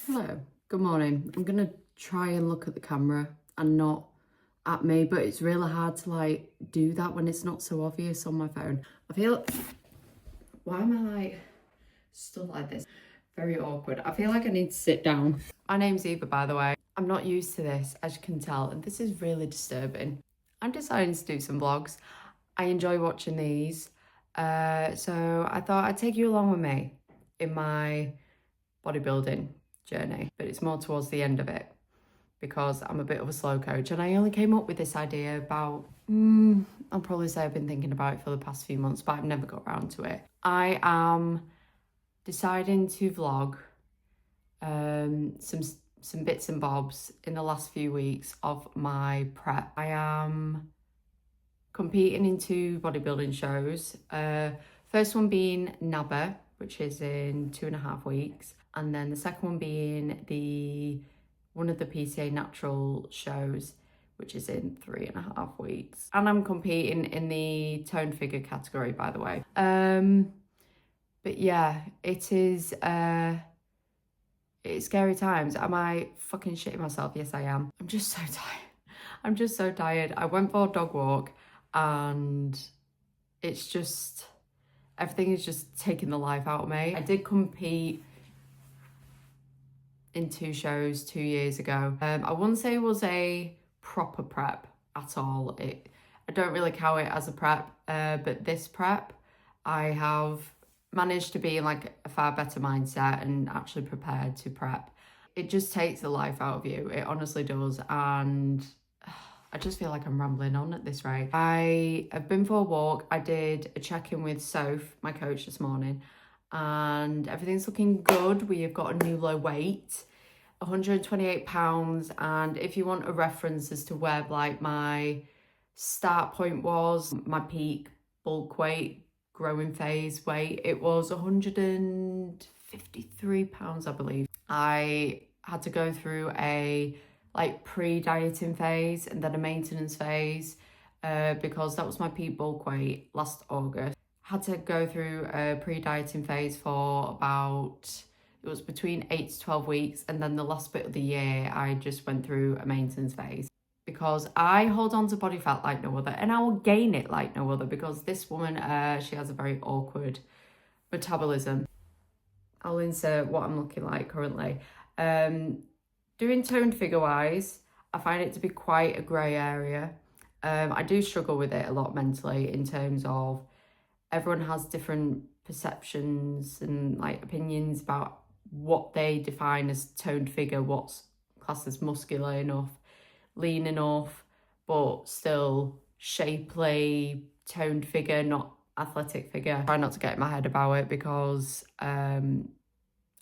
Hello, good morning. I'm gonna try and look at the camera and not at me, but it's really hard to like do that when it's not so obvious on my phone. I feel, why am I like stood like this? Very awkward. I feel like I need to sit down. My name's Eva, by the way. I'm not used to this, as you can tell, and this is really disturbing. I'm deciding to do some vlogs. I enjoy watching these. So I thought I'd take you along with me in my bodybuilding journey, but it's more towards the end of it because I'm a bit of a slow coach, and I only came up with this idea about I'll probably say I've been thinking about it for the past few months, but I've never got around to it. I am deciding to vlog some bits and bobs in the last few weeks of my prep. I am competing in 2 bodybuilding shows. First one being NABA, which is in 2.5 weeks, and then the second one being one of the PCA natural shows, which is in 3.5 weeks. And I'm competing in the toned figure category, by the way. But yeah, it's scary times. Am I fucking shitting myself? Yes, I am. I'm just so tired. I'm just so tired. I went for a dog walk and it's just, everything is just taking the life out of me. I did compete in 2 shows 2 years ago. I wouldn't say it was a proper prep at all. I don't really count it as a prep, but this prep, I have managed to be in like a far better mindset and actually prepared to prep. It just takes the life out of you. It honestly does. And I just feel like I'm rambling on at this rate. I have been for a walk. I did a check-in with Soph, my coach, this morning, and everything's looking good. We have got a new low weight, 128 pounds. And if you want a reference as to where like my start point was, my peak bulk weight, growing phase weight, it was 153 pounds, I believe. I had to go through a like pre-dieting phase and then a maintenance phase because that was my peak bulk weight last August. Had to go through a pre-dieting phase for about, it was between 8 to 12 weeks, and then the last bit of the year I just went through a maintenance phase because I hold on to body fat like no other, and I will gain it like no other because this woman, she has a very awkward metabolism. I'll insert what I'm looking like currently. Doing toned figure wise, I find it to be quite a grey area. I do struggle with it a lot mentally in terms of everyone has different perceptions and like opinions about what they define as toned figure, what's classed as muscular enough, lean enough, but still shapely, toned figure, not athletic figure. I try not to get in my head about it because I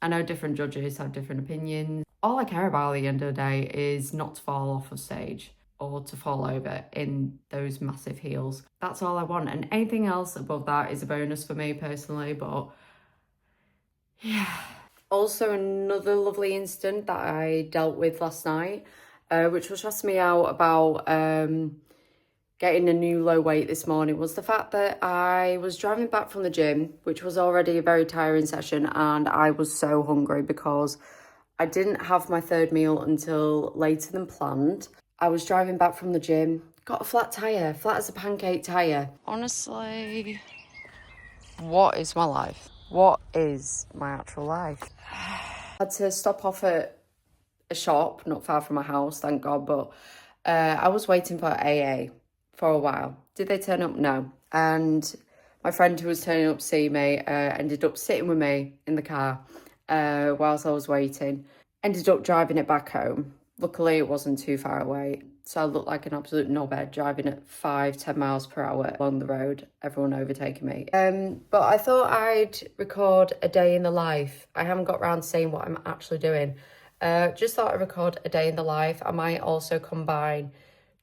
know different judges have different opinions. All I care about at the end of the day is not to fall off of stage or to fall over in those massive heels. That's all I want. And anything else above that is a bonus for me personally, but yeah. Also, another lovely incident that I dealt with last night, which was stressing me out about getting a new low weight this morning, was the fact that I was driving back from the gym, which was already a very tiring session, and I was so hungry because I didn't have my 3rd meal until later than planned. I was driving back from the gym, got a flat tyre, flat as a pancake tyre. Honestly, what is my life? What is my actual life? I had to stop off at a shop not far from my house, thank God, but I was waiting for AA for a while. Did they turn up? No. And my friend who was turning up to see me ended up sitting with me in the car whilst I was waiting. Ended up driving it back home. Luckily, it wasn't too far away. So I looked like an absolute knobhead driving at 5-10 miles per hour along the road, everyone overtaking me. But I thought I'd record a day in the life. I haven't got around to saying what I'm actually doing. Just thought I'd record a day in the life. I might also combine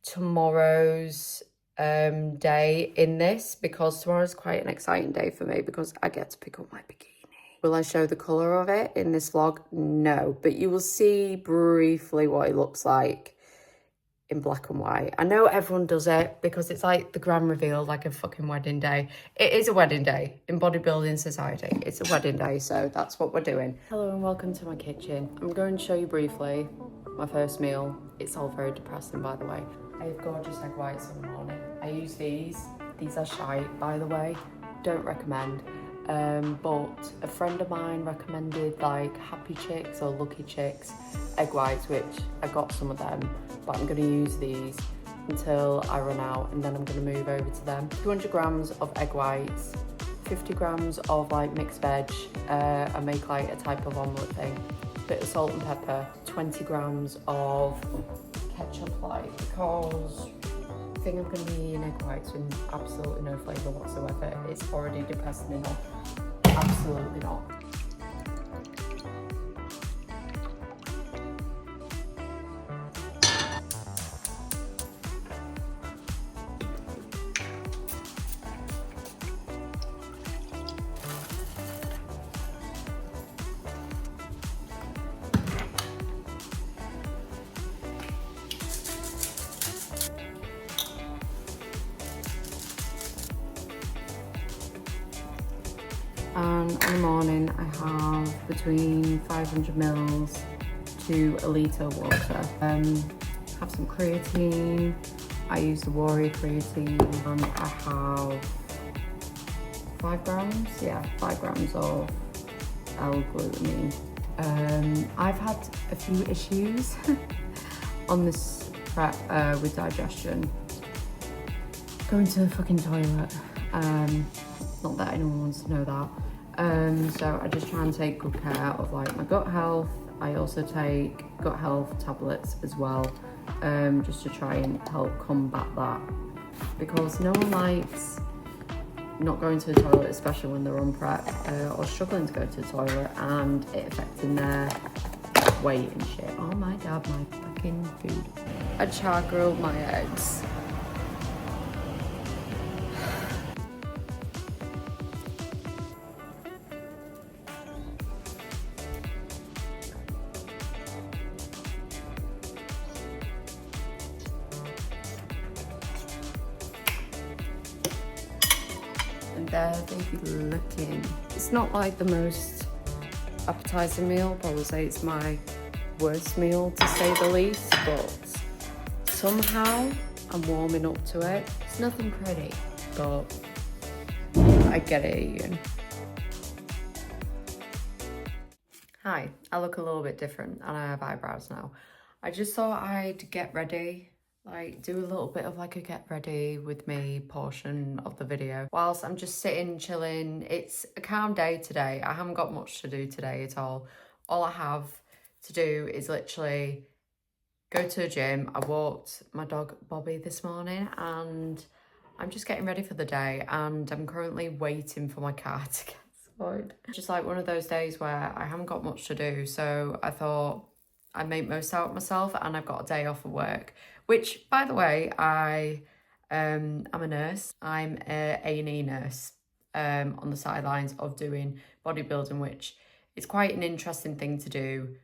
tomorrow's day in this because tomorrow's quite an exciting day for me because I get to pick up my bikini. Will I show the colour of it in this vlog? No, but you will see briefly what it looks like in black and white. I know everyone does it because it's like the grand reveal, like a fucking wedding day. It is a wedding day in bodybuilding society. It's a wedding day, so that's what we're doing. Hello and welcome to my kitchen. I'm going to show you briefly my first meal. It's all very depressing, by the way. I have gorgeous egg whites in the morning. I use these. These are shite, by the way. Don't recommend. But a friend of mine recommended like Happy Chicks or Lucky Chicks egg whites, which I got some of them, but I'm going to use these until I run out, and then I'm going to move over to them. 200 grams of egg whites, 50 grams of like mixed veg. I make like a type of omelette thing, bit of salt and pepper, 20 grams of ketchup, like, because I think I'm going to be eating egg whites with absolutely no flavour whatsoever. It's already depressing enough. Absolutely not. And in the morning I have between 500 mils to a litre of water. Have some creatine. I use the Warrior creatine, and I have 5 grams, yeah, 5 grams of L-glutamine. I've had a few issues on this prep with digestion. Going to the fucking toilet. Not that anyone wants to know that. So I just try and take good care of like my gut health. I also take gut health tablets as well, just to try and help combat that, because no one likes not going to the toilet, especially when they're on prep, or struggling to go to the toilet and it affecting their weight and shit. Oh my god, my fucking food. I char grilled my eggs. And there they be looking. It's not like the most appetizing meal. Probably say it's my worst meal to say the least, but somehow I'm warming up to it. It's nothing pretty, but I get it eaten. Hi, I look a little bit different and I have eyebrows now. I just thought I'd get ready, like do a little bit of like a get ready with me portion of the video whilst I'm just sitting chilling. It's a calm day today. I haven't got much to do today at all. All I have to do is literally go to the gym. I walked my dog Bobby this morning and I'm just getting ready for the day, and I'm currently waiting for my car to get sorted. Just like one of those days where I haven't got much to do, so I thought I'd make most out of myself, and I've got a day off of work, which, by the way, I'm a nurse. I'm a A&E nurse on the sidelines of doing bodybuilding, which is quite an interesting thing to do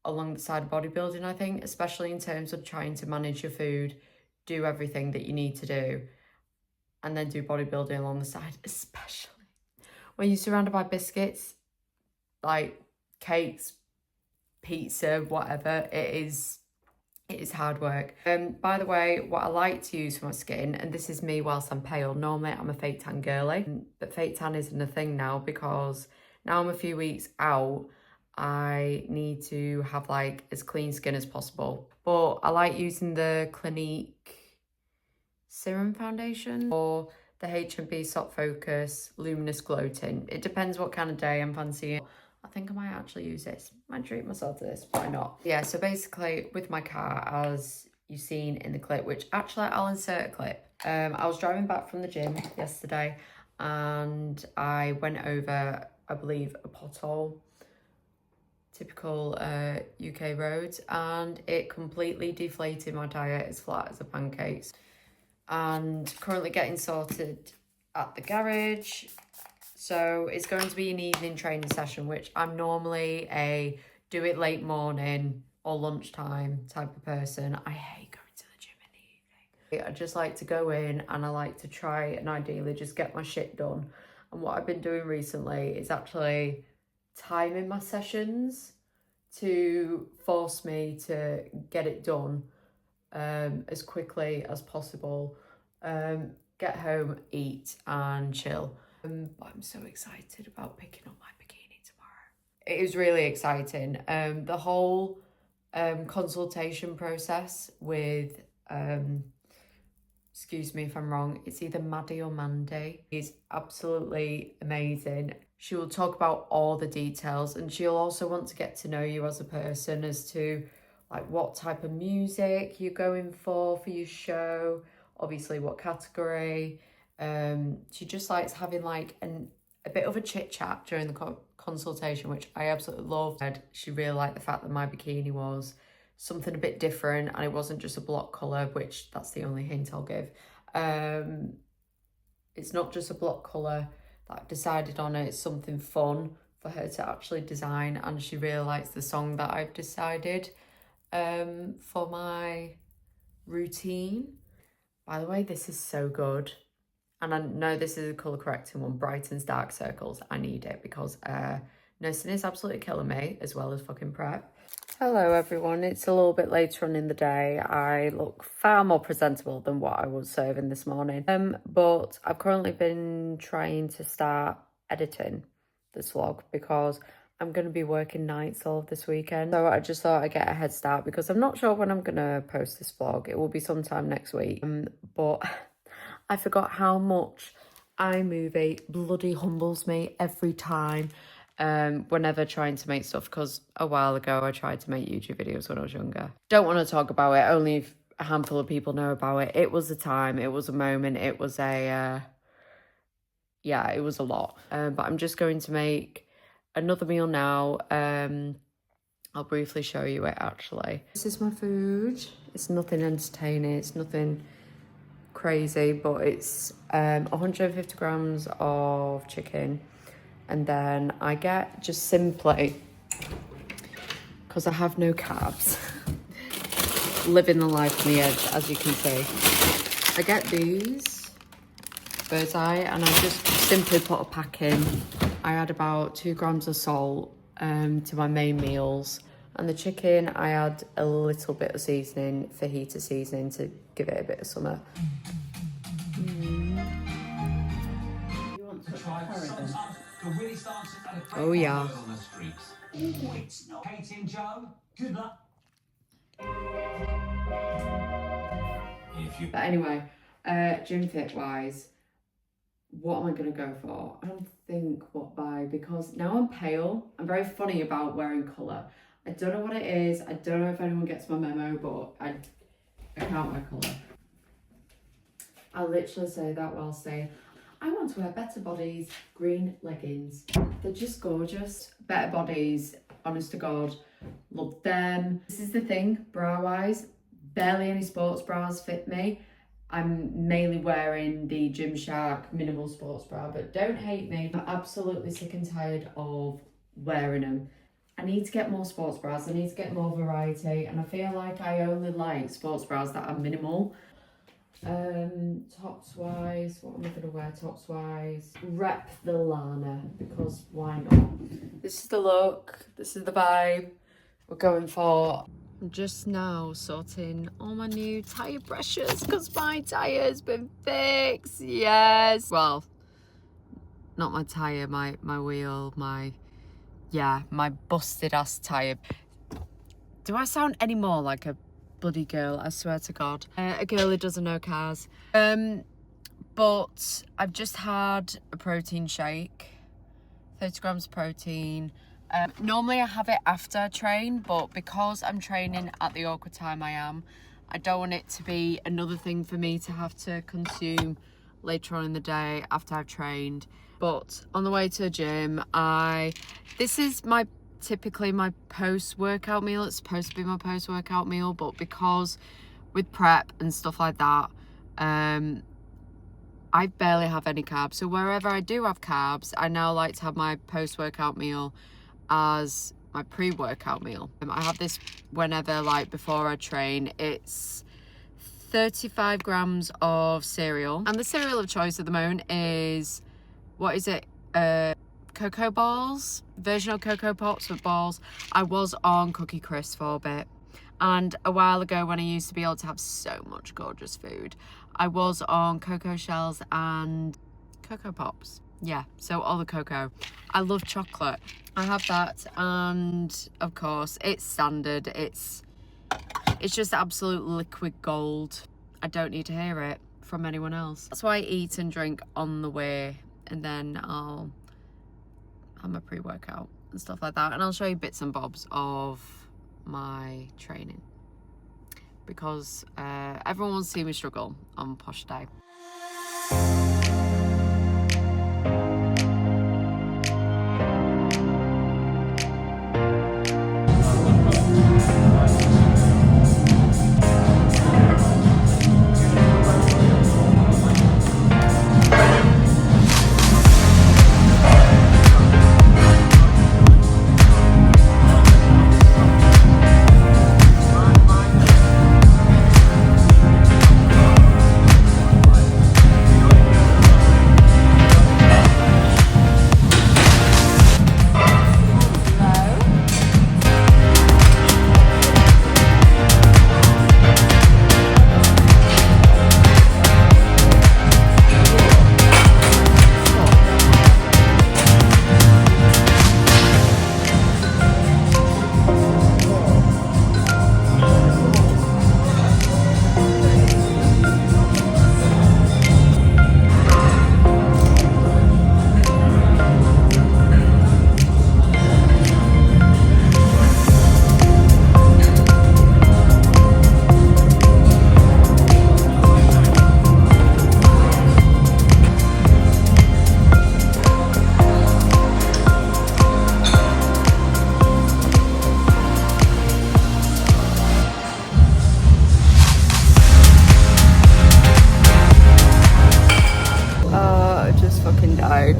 along the side of bodybuilding, I think, especially in terms of trying to manage your food, do everything that you need to do, and then do bodybuilding along the side, especially when you're surrounded by biscuits, like cakes, pizza, whatever. It is hard work. By the way, what I like to use for my skin, and this is me whilst I'm pale, normally I'm a fake tan girly, but fake tan isn't a thing now because now I'm a few weeks out, I need to have like as clean skin as possible. But I like using the Clinique Serum Foundation or the H&B Soft Focus Luminous Glow Tint. It depends what kind of day I'm fancying. I think I might actually use this. Might treat myself to this, why not? Yeah, so basically with my car, as you've seen in the clip, which actually I'll insert a clip. I was driving back from the gym yesterday and I went over, I believe, a pothole, typical UK roads, and it completely deflated my tyre as flat as a pancake. And currently getting sorted at the garage. So it's going to be an evening training session, which I'm normally a do it late morning or lunchtime type of person. I hate going to the I just like to go in and I like to try and ideally just get my shit done. And what I've been doing recently is actually timing my sessions to force me to get it done as quickly as possible. Get home, eat and chill. But I'm so excited about picking up my bikini tomorrow. It is really exciting. The whole consultation process with excuse me if I'm wrong, it's either Maddie or Mandy, is absolutely amazing. She will talk about all the details, and she'll also want to get to know you as a person, as to like what type of music you're going for your show, obviously what category. She just likes having like a bit of a chit chat during the consultation, which I absolutely loved. She really liked the fact that my bikini was something a bit different and it wasn't just a block colour, which that's the only hint I'll give. It's not just a block colour that I've decided on, it's something fun for her to actually design, and she really likes the song that I've decided for my routine. By the way, this is so good. And I know this is a colour correcting one, Brighton's Dark Circles. I need it because nursing is absolutely killing me, as well as fucking prep. Hello everyone, it's a little bit later on in the day. I look far more presentable than what I was serving this morning. But I've currently been trying to start editing this vlog because I'm going to be working nights all of this weekend. So I just thought I'd get a head start because I'm not sure when I'm going to post this vlog. It will be sometime next week. But I forgot how much iMovie bloody humbles me every time. Whenever trying to make stuff, because a while ago I tried to make YouTube videos when I was younger. Don't want to talk about it, only a handful of people know about it. It was a time, it was a moment, it was a yeah, it was a lot. But I'm just going to make another meal now. I'll briefly show you it actually. This is my food. It's nothing entertaining, it's nothing crazy, but it's 150 grams of chicken. And then I get, just simply, because I have no carbs, living the life on the edge, as you can see. I get these, bird's eye, and I just simply put a pack in. I add about 2 grams of salt to my main meals. And the chicken, I add a little bit of seasoning, fajita seasoning, to give it a bit of summer. Oh yeah. But anyway, gym fit wise, what am I gonna go for? I don't think what by, because now I'm pale. I'm very funny about wearing colour. I don't know what it is. I don't know if anyone gets my memo, but I can't wear colour. I literally say that while saying, I want to wear Better Bodies green leggings. They're just gorgeous. Better Bodies, honest to God, love them. This is the thing, bra-wise, barely any sports bras fit me. I'm mainly wearing the Gymshark minimal sports bra, but don't hate me. I'm absolutely sick and tired of wearing them. I need to get more sports bras. I need to get more variety, and I feel like I only like sports bras that are minimal. Tops wise, what am I gonna wear tops wise? Rep the Lana, because why not? This is the look, this is the vibe we're going for. I'm just now sorting all my new tyre brushes because my tyre's been fixed. Yes, well, not my tyre, my wheel, my busted ass tyre. Do I sound any more like a bloody girl? I swear to God, a girl who doesn't know cars. But I've just had a protein shake, 30 grams of protein. Normally I have it after I train, but because I'm training at the awkward time I don't want it to be another thing for me to have to consume later on in the day after I've trained. But on the way to the gym, this is typically my post-workout meal. It's supposed to be my post-workout meal, but because with prep and stuff like that, I barely have any carbs. So wherever I do have carbs, I now like to have my post-workout meal as my pre-workout meal. I have this whenever, like before I train. It's 35 grams of cereal. And the cereal of choice at the moment is, what is it? Cocoa balls, version of Cocoa Pops with balls. I was on Cookie Crisp for a bit. And a while ago, when I used to be able to have so much gorgeous food, I was on Cocoa Shells and Cocoa Pops. Yeah, so all the cocoa. I love chocolate. I have that, and of course, it's standard. It's just absolute liquid gold. I don't need to hear it from anyone else. That's why I eat and drink on the way, and then I'll have my pre-workout and stuff like that. And I'll show you bits and bobs of my training, because everyone wants to see me struggle on Posh Day.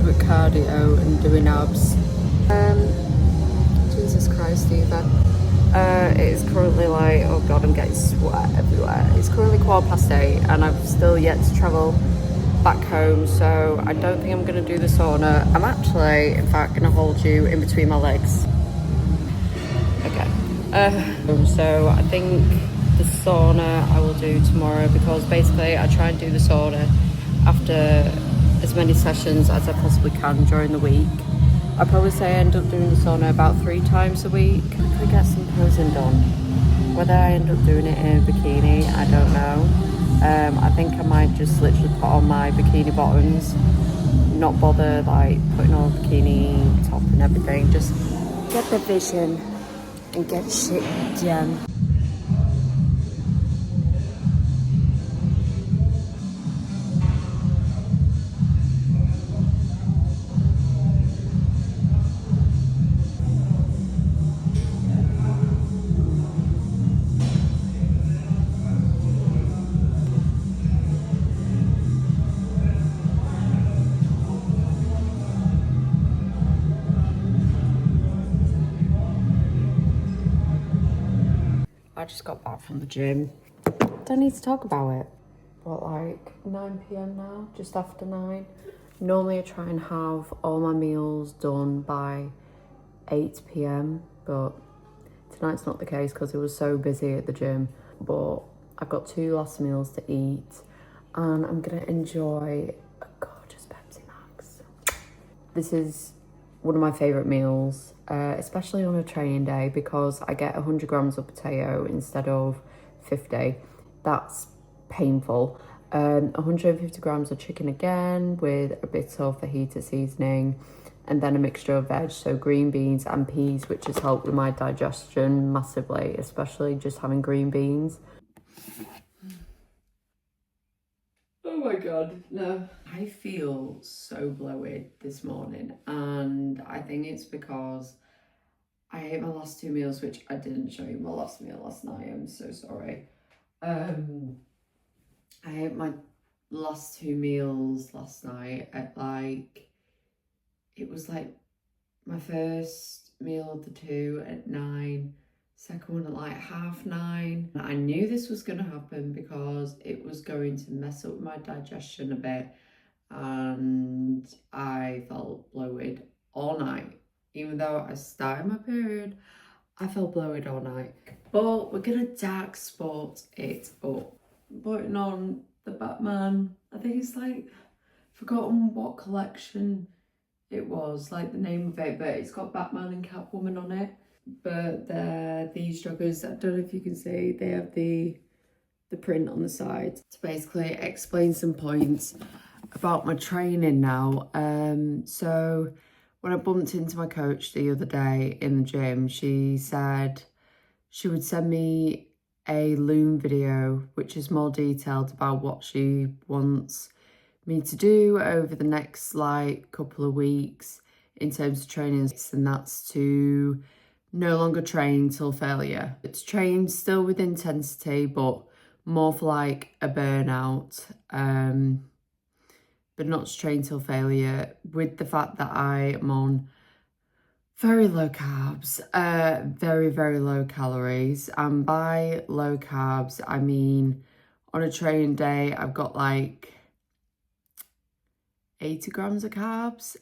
With cardio and doing abs. Jesus Christ, Eva. It is currently like, oh god, I'm getting sweat everywhere. It's currently 8:15 and I've still yet to travel back home, so I don't think I'm going to do the sauna. I'm actually, in fact, going to hold you in between my legs. Okay. So I think the sauna I will do tomorrow, because basically I try and do the sauna after as many sessions as I possibly can during the week. I'd probably say I end up doing the sauna about 3 times a week. Quickly get some posing done. Whether I end up doing it in a bikini, I don't know. I think I might just literally put on my bikini bottoms, not bother like putting on a bikini top and everything. Just get the vision and get shit done. I just got back from the gym. Don't need to talk about it. But like 9 p.m. now, just after 9. Normally I try and have all my meals done by 8 p.m. but tonight's not the case because it was so busy at the gym. But I've got 2 last meals to eat and I'm gonna enjoy a gorgeous Pepsi Max. This is one of my favourite meals, especially on a training day, because I get 100 grams of potato instead of 50. That's painful. 150 grams of chicken again with a bit of fajita seasoning, and then a mixture of veg, so green beans and peas, which has helped with my digestion massively, especially just having green beans. Oh my god, no. I feel so bloated this morning, and I think it's because I ate my last 2 meals, which I didn't show you my last meal last night. I'm so sorry. I ate my last 2 meals last night at like, it was like my first meal of the 2 at 9, second one at like 9:30. I knew this was going to happen because it was going to mess up my digestion a bit, and I felt bloated all night. Even though I started my period, I felt bloated all night. But we're gonna dark sport it up. Putting on the Batman, I think it's like, forgotten what collection it was, like the name of it, but it's got Batman and Catwoman on it. But they're these joggers, I don't know if you can see, they have the print on the side to basically explain some points about my training now. So when I bumped into my coach the other day in the gym, she said she would send me a loom video, which is more detailed about what she wants me to do over the next like couple of weeks in terms of training, and that's to no longer train till failure. It's trained still with intensity, but more for like a burnout, but not to train till failure, with the fact that I am on very low carbs, very, very low calories. And by low carbs, I mean on a training day, I've got like 80 grams of carbs.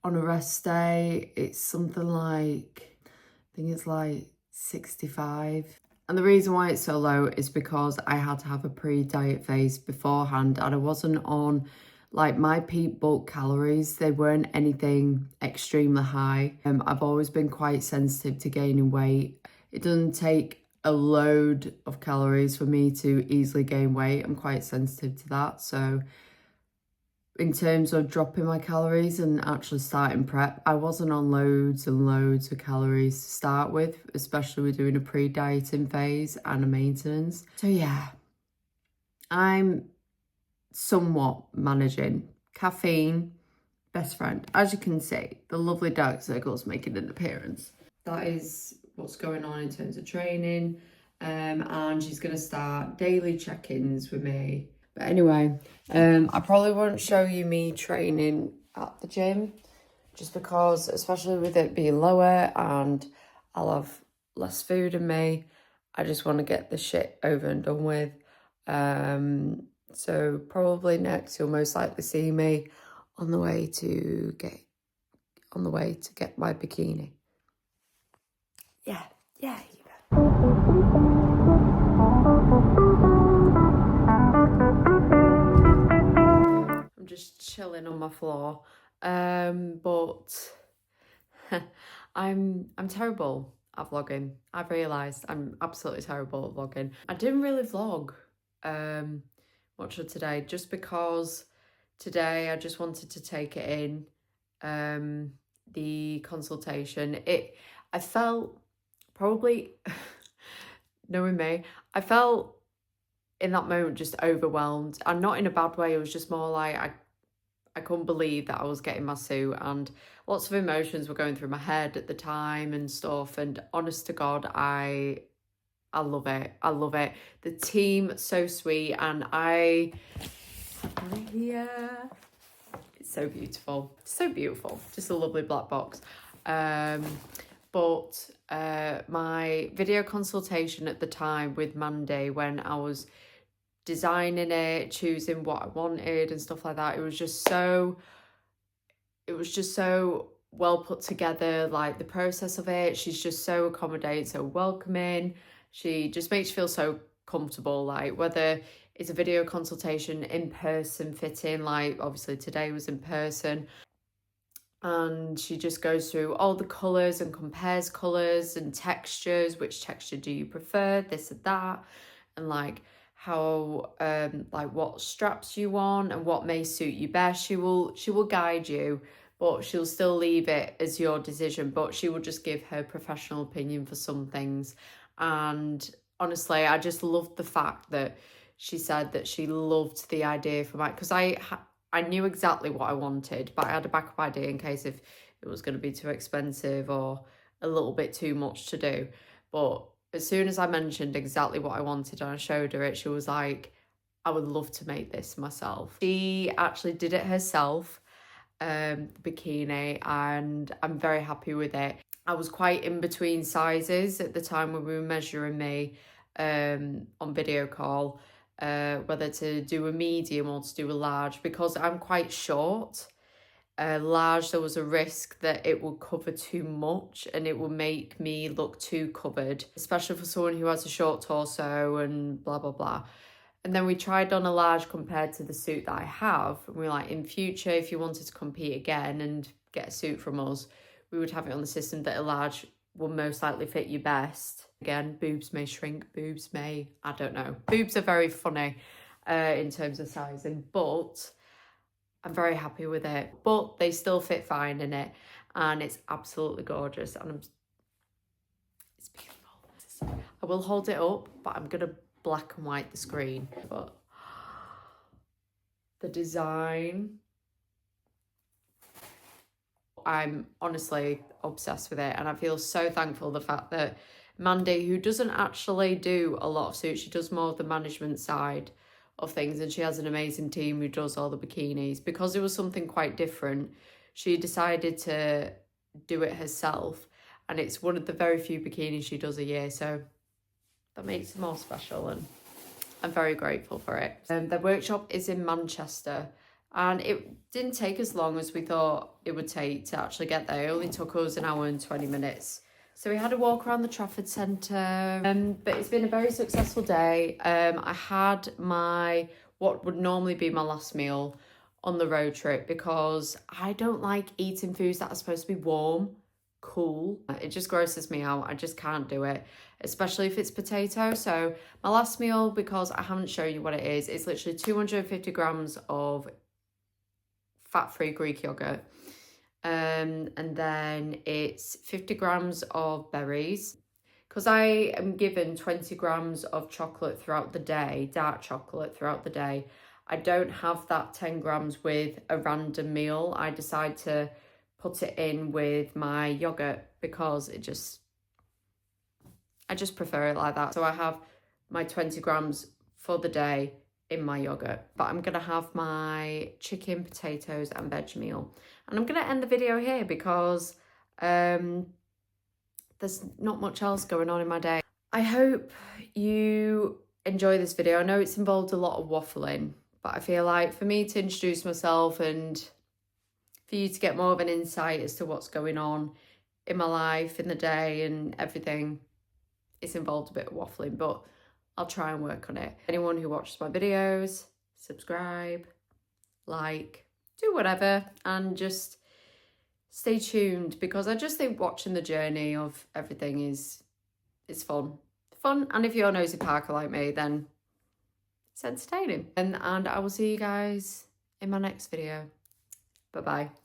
On a rest day, it's something like, I think it's like 65. And the reason why it's so low is because I had to have a pre-diet phase beforehand, and I wasn't on like my peak bulk calories. They weren't anything extremely high. I've always been quite sensitive to gaining weight. It doesn't take a load of calories for me to easily gain weight. I'm quite sensitive to that. So in terms of dropping my calories and actually starting prep, I wasn't on loads and loads of calories to start with, especially with doing a pre-dieting phase and a maintenance. So yeah, I'm somewhat managing. Caffeine, best friend. As you can see, the lovely dark circles making an appearance. That is what's going on in terms of training. And she's going to start daily check-ins with me. But anyway, I probably won't show you me training at the gym, just because, especially with it being lower and I'll have less food in me, I just want to get the shit over and done with. So probably next you'll most likely see me on the way to get my bikini. Yeah. I'm just chilling on my floor. But I'm terrible at vlogging. I've realised I'm absolutely terrible at vlogging. I didn't really vlog much of today, just because today I just wanted to take it in. The consultation, I felt probably, knowing me, I felt in that moment just overwhelmed, and not in a bad way. It was just more like I couldn't believe that I was getting my suit, and lots of emotions were going through my head at the time and stuff. And honest to God, I love it. I love it. The team, so sweet, and I have here. It's so beautiful. So beautiful. Just a lovely black box. But my video consultation at the time with Mandy, when I was designing it, choosing what I wanted and stuff like that, it was just so well put together. Like the process of it, she's just so accommodating, so welcoming. She just makes you feel so comfortable, like whether it's a video consultation, in person fitting, like obviously today was in person, and she just goes through all the colours and compares colours and textures. Which texture do you prefer, this or that, and like how like what straps you want and what may suit you best. She will guide you, but she'll still leave it as your decision, but she will just give her professional opinion for some things. And honestly, I just loved the fact that she said that she loved the idea for my, because I knew exactly what I wanted, but I had a backup idea in case if it was going to be too expensive or a little bit too much to do. But as soon as I mentioned exactly what I wanted and I showed her it, she was like, I would love to make this myself. She actually did it herself, the bikini, and I'm very happy with it. I was quite in between sizes at the time when we were measuring me on video call, whether to do a medium or to do a large, because I'm quite short. Large, there was a risk that it would cover too much and it would make me look too covered, especially for someone who has a short torso and blah, blah, blah. And then we tried on a large compared to the suit that I have. And we were like, in future, if you wanted to compete again and get a suit from us, we would have it on the system that a large will most likely fit you best. Again, boobs may shrink, boobs may, I don't know. Boobs are very funny in terms of sizing, but I'm very happy with it. But they still fit fine in it, and it's absolutely gorgeous. And it's beautiful. I will hold it up, but I'm gonna black and white the screen. But the design, I'm honestly obsessed with it, and I feel so thankful the fact that Mandy, who doesn't actually do a lot of suits, she does more of the management side of things, and she has an amazing team who does all the bikinis. Because it was something quite different, she decided to do it herself, and it's one of the very few bikinis she does a year, so that makes it more special, and I'm very grateful for it. The workshop is in Manchester, and it didn't take as long as we thought it would take to actually get there. It only took us 1 hour and 20 minutes. So we had a walk around the Trafford Centre, but it's been a very successful day. I had what would normally be my last meal on the road trip, because I don't like eating foods that are supposed to be warm, cool. It just grosses me out. I just can't do it, especially if it's potato. So my last meal, because I haven't shown you what it is, it's literally 250 grams of fat-free Greek yogurt. And then it's 50 grams of berries, because I am given 20 grams of chocolate throughout the day, dark chocolate throughout the day. I don't have that 10 grams with a random meal. I decide to put it in with my yogurt because I just prefer it like that. So I have my 20 grams for the day in my yogurt, but I'm gonna have my chicken, potatoes and veg meal. And I'm gonna end the video here because there's not much else going on in my day. I hope you enjoy this video. I know it's involved a lot of waffling, but I feel like for me to introduce myself and for you to get more of an insight as to what's going on in my life, in the day and everything, it's involved a bit of waffling, but I'll try and work on it. Anyone who watches my videos, subscribe, like, do whatever, and just stay tuned, because I just think watching the journey of everything is fun. And if you're a nosy Parker like me, then it's entertaining. And I will see you guys in my next video. Bye-bye.